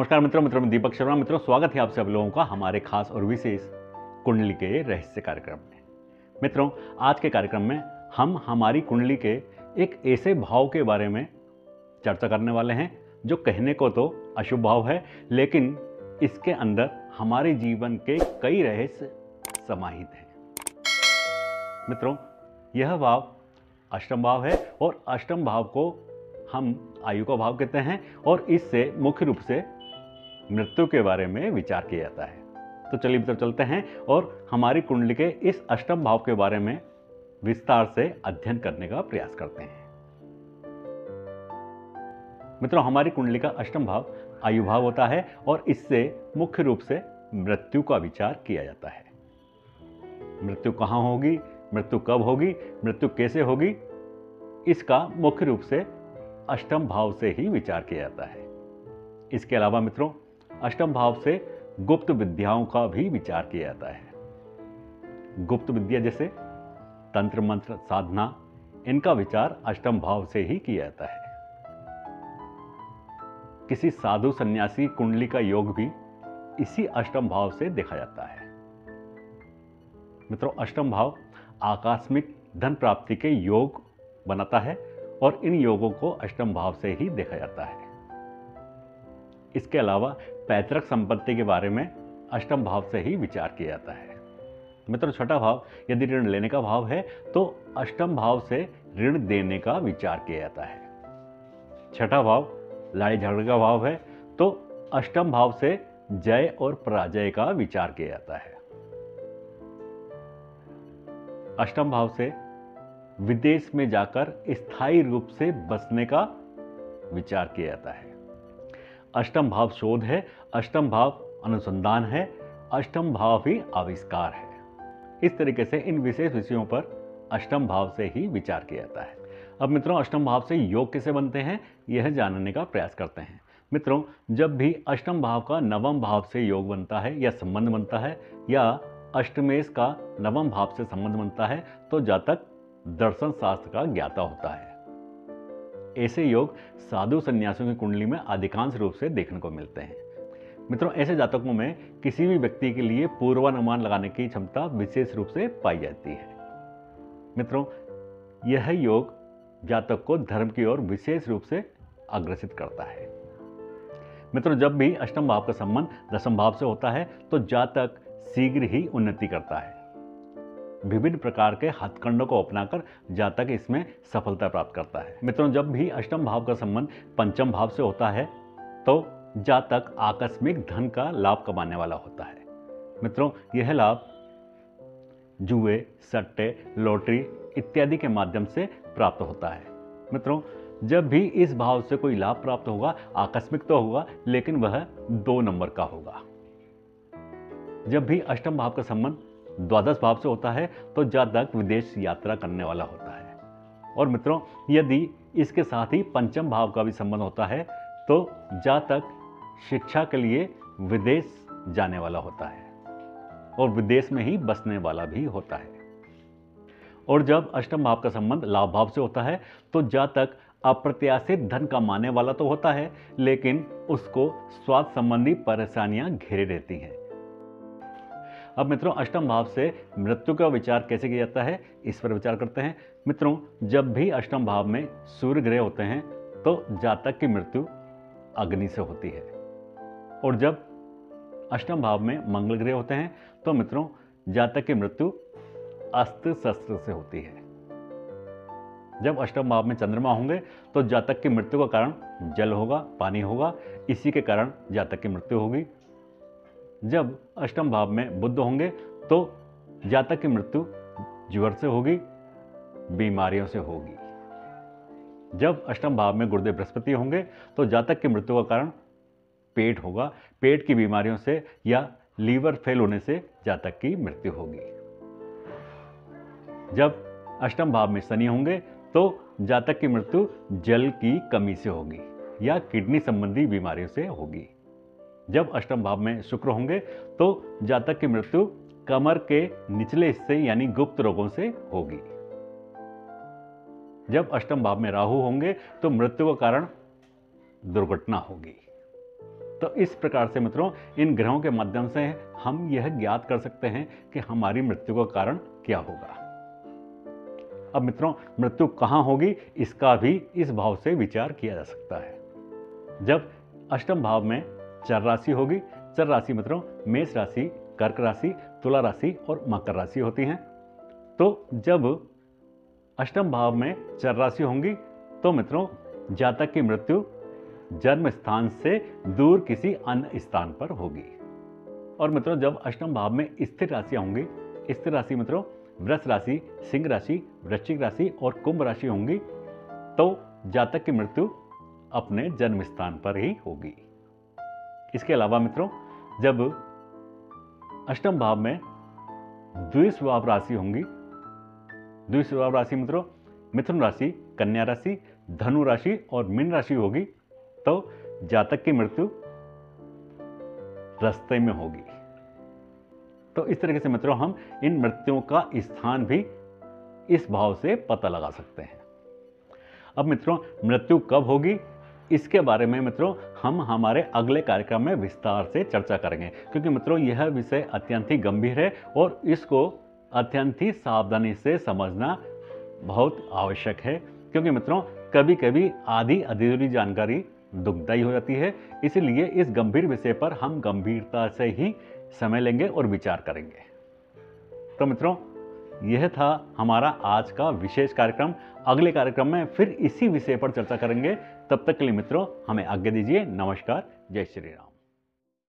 नमस्कार मित्रों, मैं दीपक शर्मा। मित्रों, स्वागत है आप सभी लोगों का हमारे खास और विशेष कुंडली के रहस्य कार्यक्रम में। मित्रों, आज के कार्यक्रम में हम हमारी कुंडली के एक ऐसे भाव के बारे में चर्चा करने वाले हैं जो कहने को तो अशुभ भाव है, लेकिन इसके अंदर हमारे जीवन के कई रहस्य समाहित हैं। मित्रों, यह भाव अष्टम भाव है और अष्टम भाव को हम आयु का भाव कहते हैं और इससे मुख्य रूप से मृत्यु के बारे में विचार किया जाता है। तो चलिए मित्रों चलते हैं और हमारी कुंडली के इस अष्टम भाव के बारे में विस्तार से अध्ययन करने का प्रयास करते हैं। मित्रों, हमारी कुंडली का अष्टम भाव आयु भाव होता है और इससे मुख्य रूप से मृत्यु का विचार किया जाता है। मृत्यु कहाँ होगी, मृत्यु कब होगी, मृत्यु कैसे होगी, इसका मुख्य रूप से अष्टम भाव से ही विचार किया जाता है। इसके अलावा मित्रों, अष्टम भाव से गुप्त विद्याओं का भी विचार किया जाता है। गुप्त विद्या जैसे तंत्र मंत्र साधना, इनका विचार अष्टम भाव से ही किया जाता है। किसी साधु सन्यासी कुंडली का योग भी इसी अष्टम भाव से देखा जाता है। मित्रों, अष्टम भाव आकस्मिक धन प्राप्ति के योग बनाता है और इन योगों को अष्टम भाव से ही देखा जाता है। इसके अलावा पैतृक संपत्ति के बारे में अष्टम भाव से ही विचार किया जाता है। मित्रों, छठा भाव यदि ऋण लेने का भाव है तो अष्टम भाव से ऋण देने का विचार किया जाता है। छठा भाव लड़ाई झगड़े का भाव है तो अष्टम भाव से जय और पराजय का विचार किया जाता है। अष्टम भाव से विदेश में जाकर स्थायी रूप से बसने का विचार किया जाता है। अष्टम भाव शोध है, अष्टम भाव अनुसंधान है, अष्टम भाव ही आविष्कार है। इस तरीके से इन विशेष विषयों पर अष्टम भाव से ही विचार किया जाता है। अब मित्रों, अष्टम भाव से योग कैसे बनते हैं, यह जानने का प्रयास करते हैं। मित्रों, जब भी अष्टम भाव का नवम भाव से योग बनता है या संबंध बनता है या अष्टमेश का नवम भाव से संबंध बनता है तो जातक दर्शन शास्त्र का ज्ञाता होता है। ऐसे योग साधु सन्यासियों की कुंडली में अधिकांश रूप से देखने को मिलते हैं। मित्रों, ऐसे जातकों में किसी भी व्यक्ति के लिए पूर्वानुमान लगाने की क्षमता विशेष रूप से पाई जाती है। मित्रों, यह योग जातक को धर्म की ओर विशेष रूप से अग्रसित करता है। मित्रों, जब भी अष्टम भाव का संबंध दशम भाव से होता है तो जातक शीघ्र ही उन्नति करता है। विभिन्न प्रकार के हथकंडों को अपनाकर जातक इसमें सफलता प्राप्त करता है। मित्रों, जब भी अष्टम भाव का संबंध पंचम भाव से होता है तो जातक आकस्मिक धन का लाभ कमाने वाला होता है। मित्रों, यह लाभ जुए, सट्टे, लॉटरी इत्यादि के माध्यम से प्राप्त होता है। मित्रों, जब भी इस भाव से कोई लाभ प्राप्त होगा, आकस्मिक तो होगा लेकिन वह 2 नंबर का होगा। जब भी अष्टम भाव का संबंध द्वादश भाव से होता है तो जातक विदेश यात्रा करने वाला होता है। और मित्रों, यदि इसके साथ ही पंचम भाव का भी संबंध होता है तो जातक शिक्षा के लिए विदेश जाने वाला होता है और विदेश में ही बसने वाला भी होता है। और जब अष्टम भाव का संबंध लाभ भाव से होता है तो जातक अप्रत्याशित धन कमाने वाला तो होता है लेकिन उसको स्वास्थ्य संबंधी परेशानियां घेरे रहती हैं। अब मित्रों, अष्टम भाव से मृत्यु का विचार कैसे किया जाता है, इस पर विचार करते हैं। मित्रों, जब भी अष्टम भाव में सूर्य ग्रह होते हैं तो जातक की मृत्यु अग्नि से होती है और जब अष्टम भाव में मंगल ग्रह होते हैं तो मित्रों जातक की मृत्यु अस्त्र शस्त्र से होती है। जब अष्टम भाव में चंद्रमा होंगे तो जातक की मृत्यु का कारण जल होगा, पानी होगा, इसी के कारण जातक की मृत्यु होगी। जब अष्टम भाव में बुध होंगे तो जातक की मृत्यु ज्वर से होगी, बीमारियों से होगी। जब अष्टम भाव में गुरुदेव बृहस्पति होंगे तो जातक की मृत्यु का कारण पेट होगा, पेट की बीमारियों से या लीवर फेल होने से जातक की मृत्यु होगी। जब अष्टम भाव में शनि होंगे तो जातक की मृत्यु जल की कमी से होगी या किडनी संबंधी बीमारियों से होगी। जब अष्टम भाव में शुक्र होंगे तो जातक की मृत्यु कमर के निचले हिस्से यानी गुप्त रोगों से होगी। जब अष्टम भाव में राहु होंगे तो मृत्यु का कारण दुर्घटना होगी। तो इस प्रकार से मित्रों इन ग्रहों के माध्यम से हम यह ज्ञात कर सकते हैं कि हमारी मृत्यु का कारण क्या होगा। अब मित्रों मृत्यु कहाँ होगी इसका भी इस भाव से विचार किया जा सकता है। जब अष्टम भाव में चर राशि होगी, चर राशि मित्रों मेष राशि, कर्क राशि, तुला राशि और मकर राशि होती हैं। तो जब अष्टम भाव में चर राशि होंगी तो मित्रों जातक की मृत्यु जन्म स्थान से दूर किसी अन्य स्थान पर होगी। और मित्रों जब अष्टम भाव में स्थिर राशियां होंगी, स्थिर राशि मित्रों वृष राशि, सिंह राशि, वृश्चिक राशि और कुंभ राशि होंगी, तो जातक की मृत्यु अपने जन्म स्थान पर ही होगी। इसके अलावा मित्रों जब अष्टम भाव में द्विस्वभाव राशि होंगी, द्विस्वभाव राशि मित्रों मिथुन राशि, कन्या राशि, धनु राशि और मीन राशि होगी, तो जातक की मृत्यु रास्ते में होगी। तो इस तरीके से मित्रों हम इन मृत्युओं का स्थान भी इस भाव से पता लगा सकते हैं। अब मित्रों मृत्यु कब होगी इसके बारे में मित्रों हम हमारे अगले कार्यक्रम में विस्तार से चर्चा करेंगे, क्योंकि मित्रों यह विषय अत्यंत ही गंभीर है और इसको अत्यंत ही सावधानी से समझना बहुत आवश्यक है, क्योंकि मित्रों कभी कभी आधी अधूरी जानकारी दुखदायी हो जाती है। इसलिए इस गंभीर विषय पर हम गंभीरता से ही समय लेंगे और विचार करेंगे। तो मित्रों यह था हमारा आज का विशेष कार्यक्रम। अगले कार्यक्रम में फिर इसी विषय पर चर्चा करेंगे। तब तक के लिए मित्रों हमें आज्ञा दीजिए। नमस्कार, जय श्री राम।